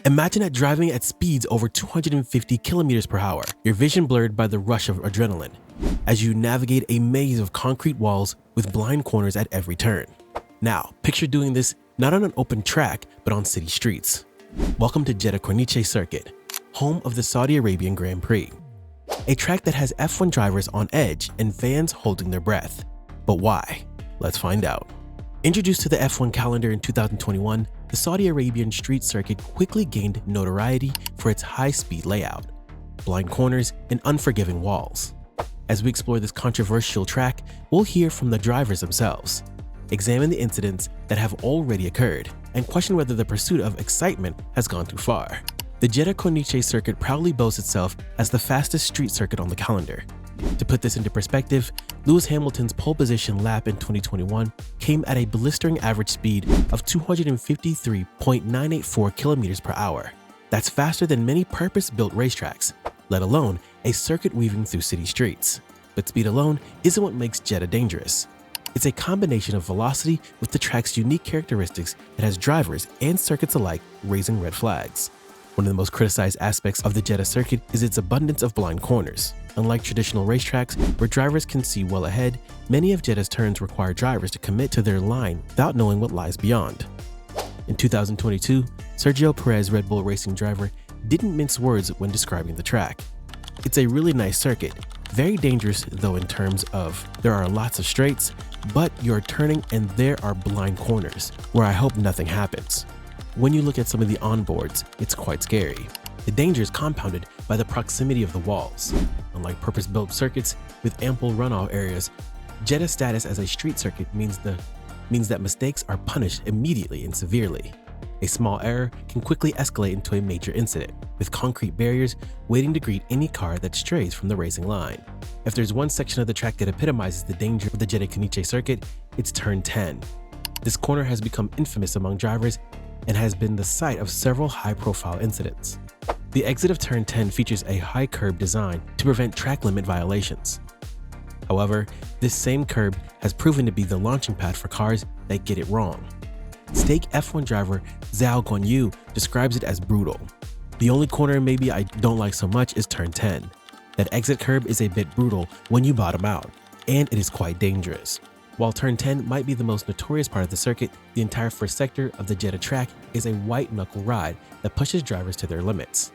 Imagine driving at speeds over 250 kilometers per hour, your vision blurred by the rush of adrenaline, as you navigate a maze of concrete walls with blind corners at every turn. Now, picture doing this not on an open track, but on city streets. Welcome to Jeddah Corniche Circuit, home of the Saudi Arabian Grand Prix. A track that has F1 drivers on edge and fans holding their breath. But why? Let's find out. Introduced to the F1 calendar in 2021, the Saudi Arabian street circuit quickly gained notoriety for its high-speed layout, blind corners, and unforgiving walls. As we explore this controversial track, we'll hear from the drivers themselves, examine the incidents that have already occurred, and question whether the pursuit of excitement has gone too far. The Jeddah Corniche Circuit proudly boasts itself as the fastest street circuit on the calendar. To put this into perspective, Lewis Hamilton's pole position lap in 2021 came at a blistering average speed of 253.984 kilometers per hour. That's faster than many purpose-built racetracks, let alone a circuit weaving through city streets. But speed alone isn't what makes Jeddah dangerous. It's a combination of velocity with the track's unique characteristics that has drivers and circuits alike raising red flags. One of the most criticized aspects of the Jeddah circuit is its abundance of blind corners. Unlike traditional racetracks, where drivers can see well ahead, many of Jeddah's turns require drivers to commit to their line without knowing what lies beyond. In 2022, Sergio Perez, Red Bull Racing driver, didn't mince words when describing the track. It's a really nice circuit, very dangerous though in terms of there are lots of straights, but you're turning and there are blind corners, where I hope nothing happens. When you look at some of the onboards, it's quite scary. The danger is compounded by the proximity of the walls. Unlike purpose-built circuits with ample runoff areas, Jeddah's status as a street circuit means that mistakes are punished immediately and severely. A small error can quickly escalate into a major incident, with concrete barriers waiting to greet any car that strays from the racing line. If there's one section of the track that epitomizes the danger of the Jeddah Corniche Circuit, it's turn 10. This corner has become infamous among drivers and has been the site of several high-profile incidents. The exit of turn 10 features a high curb design to prevent track limit violations. However, this same curb has proven to be the launching pad for cars that get it wrong. Stake F1 driver Zhao Guanyu describes it as brutal. The only corner maybe I don't like so much is turn 10. That exit curb is a bit brutal when you bottom out, and it is quite dangerous. While turn 10 might be the most notorious part of the circuit, the entire first sector of the Jeddah track is a white-knuckle ride that pushes drivers to their limits.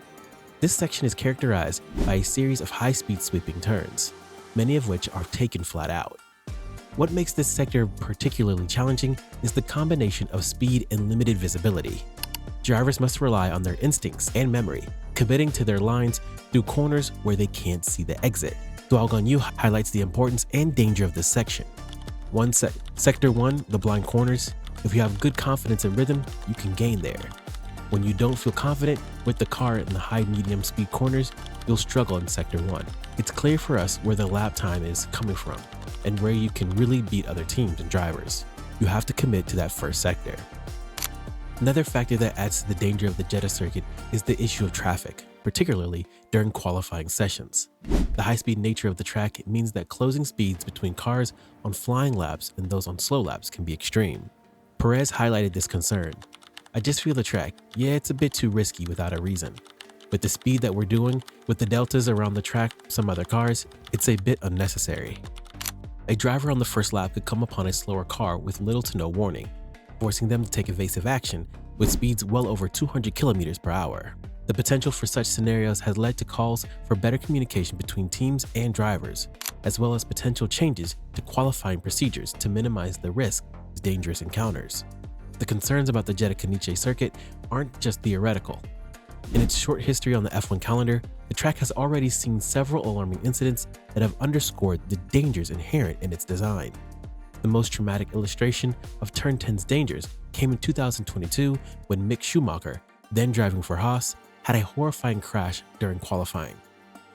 This section is characterized by a series of high-speed sweeping turns, many of which are taken flat out. What makes this sector particularly challenging is the combination of speed and limited visibility. Drivers must rely on their instincts and memory, committing to their lines through corners where they can't see the exit. Zhao Guanyu highlights the importance and danger of this section. Sector 1, the blind corners. If you have good confidence and rhythm, you can gain there. When you don't feel confident with the car in the high-medium speed corners, you'll struggle in Sector 1. It's clear for us where the lap time is coming from and where you can really beat other teams and drivers. You have to commit to that first sector. Another factor that adds to the danger of the Jeddah circuit is the issue of traffic, particularly during qualifying sessions. The high-speed nature of the track means that closing speeds between cars on flying laps and those on slow laps can be extreme. Perez highlighted this concern. "I just feel the track, yeah, it's a bit too risky without a reason. With the speed that we're doing, with the deltas around the track, some other cars, it's a bit unnecessary." A driver on the first lap could come upon a slower car with little to no warning, forcing them to take evasive action with speeds well over 200 kilometers per hour. The potential for such scenarios has led to calls for better communication between teams and drivers, as well as potential changes to qualifying procedures to minimize the risk of dangerous encounters. The concerns about the Jeddah Corniche circuit aren't just theoretical. In its short history on the F1 calendar, the track has already seen several alarming incidents that have underscored the dangers inherent in its design. The most traumatic illustration of turn 10's dangers came in 2022 when Mick Schumacher, then driving for Haas, had a horrifying crash during qualifying.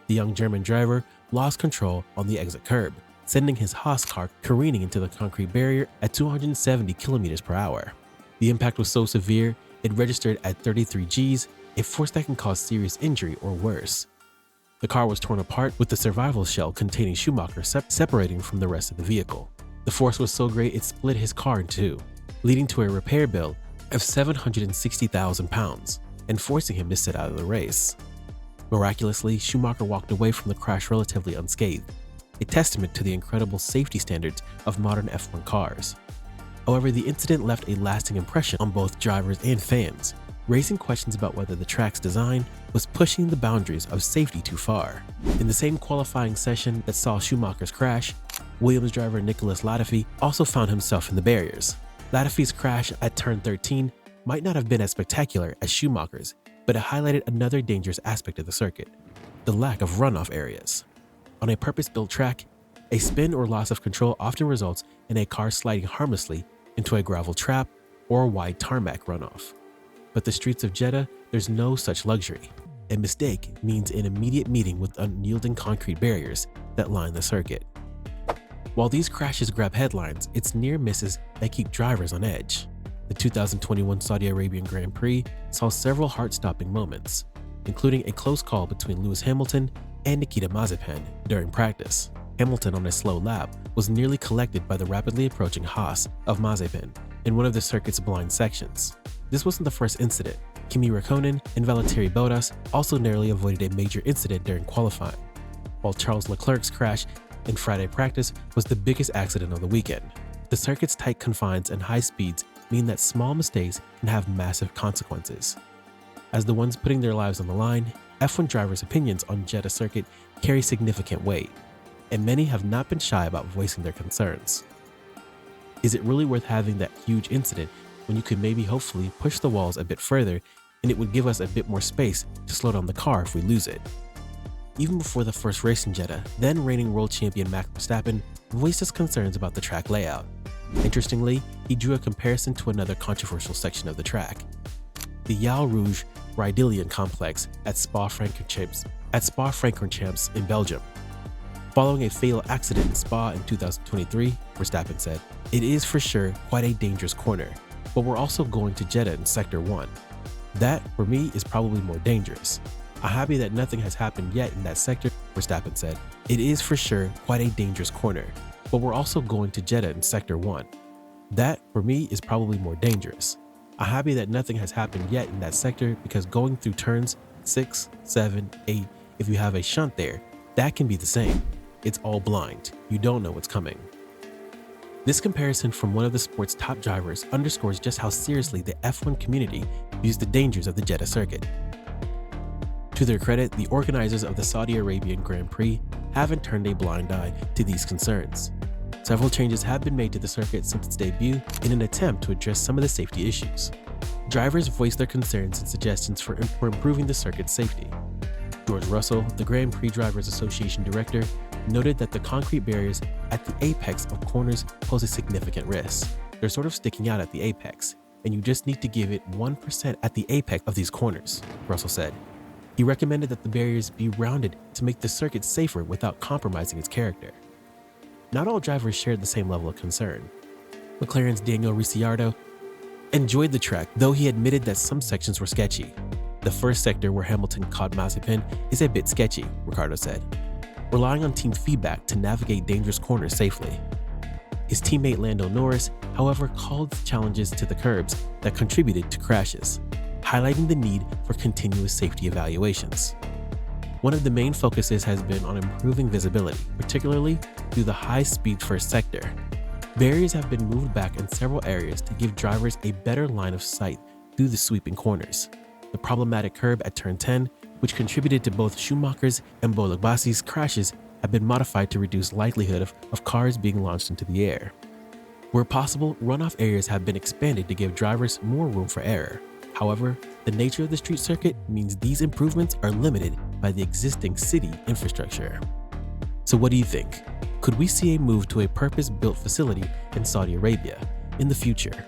The young German driver lost control on the exit curb, sending his Haas car careening into the concrete barrier at 270 kilometers per hour. The impact was so severe, it registered at 33 Gs, a force that can cause serious injury or worse. The car was torn apart with the survival shell containing Schumacher separating from the rest of the vehicle. The force was so great it split his car in two, leading to a repair bill of £760,000. and forcing him to sit out of the race. Miraculously, Schumacher walked away from the crash relatively unscathed, a testament to the incredible safety standards of modern F1 cars. However, the incident left a lasting impression on both drivers and fans, raising questions about whether the track's design was pushing the boundaries of safety too far. In the same qualifying session that saw Schumacher's crash, Williams driver Nicholas Latifi also found himself in the barriers. Latifi's crash at turn 13 might not have been as spectacular as Schumacher's, but it highlighted another dangerous aspect of the circuit: the lack of runoff areas. On a purpose-built track, a spin or loss of control often results in a car sliding harmlessly into a gravel trap or a wide tarmac runoff. But the streets of Jeddah, there's no such luxury. A mistake means an immediate meeting with unyielding concrete barriers that line the circuit. While these crashes grab headlines, it's near misses that keep drivers on edge. The 2021 Saudi Arabian Grand Prix saw several heart-stopping moments, including a close call between Lewis Hamilton and Nikita Mazepin during practice. Hamilton, on a slow lap, was nearly collected by the rapidly approaching Haas of Mazepin in one of the circuit's blind sections. This wasn't the first incident. Kimi Räikkönen and Valtteri Bottas also narrowly avoided a major incident during qualifying, while Charles Leclerc's crash in Friday practice was the biggest accident of the weekend. The circuit's tight confines and high speeds mean that small mistakes can have massive consequences. As the ones putting their lives on the line, F1 drivers' opinions on Jeddah circuit carry significant weight, and many have not been shy about voicing their concerns. Is it really worth having that huge incident when you could maybe hopefully push the walls a bit further, and it would give us a bit more space to slow down the car if we lose it? Even before the first race in Jeddah, then reigning world champion Max Verstappen voiced his concerns about the track layout. Interestingly, he drew a comparison to another controversial section of the track: the Yal Rouge Rydelian complex at Spa-Francorchamps in Belgium. Following a fatal accident in Spa in 2023, Verstappen said, "It is for sure quite a dangerous corner, but we're also going to Jeddah in Sector 1. That, for me, is probably more dangerous. I'm happy that nothing has happened yet in that sector," Verstappen said. "It is for sure quite a dangerous corner, but we're also going to Jeddah in Sector 1. That, for me, is probably more dangerous. I'm happy that nothing has happened yet in that sector because going through turns 6, 7, 8, if you have a shunt there, that can be the same. It's all blind. You don't know what's coming." This comparison from one of the sport's top drivers underscores just how seriously the F1 community views the dangers of the Jeddah circuit. To their credit, the organizers of the Saudi Arabian Grand Prix haven't turned a blind eye to these concerns. Several changes have been made to the circuit since its debut in an attempt to address some of the safety issues. Drivers voiced their concerns and suggestions for improving the circuit's safety. George Russell, the Grand Prix Drivers Association director, noted that the concrete barriers at the apex of corners pose a significant risk. They're sort of sticking out at the apex, and you just need to give it 1% at the apex of these corners, Russell said. He recommended that the barriers be rounded to make the circuit safer without compromising its character. Not all drivers shared the same level of concern. McLaren's Daniel Ricciardo enjoyed the track, though he admitted that some sections were sketchy. "The first sector where Hamilton caught Mazepin is a bit sketchy," Ricciardo said, relying on team feedback to navigate dangerous corners safely. His teammate Lando Norris, however, called challenges to the curbs that contributed to crashes, highlighting the need for continuous safety evaluations. One of the main focuses has been on improving visibility, particularly through the high-speed first sector. Barriers have been moved back in several areas to give drivers a better line of sight through the sweeping corners. The problematic curb at turn 10, which contributed to both Schumacher's and Bolagbasi's crashes, have been modified to reduce likelihood of cars being launched into the air. Where possible, runoff areas have been expanded to give drivers more room for error. However, the nature of the street circuit means these improvements are limited by the existing city infrastructure. So what do you think? Could we see a move to a purpose-built facility in Saudi Arabia in the future?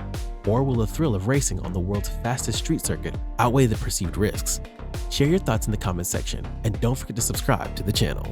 Or will the thrill of racing on the world's fastest street circuit outweigh the perceived risks? Share your thoughts in the comments section, and don't forget to subscribe to the channel.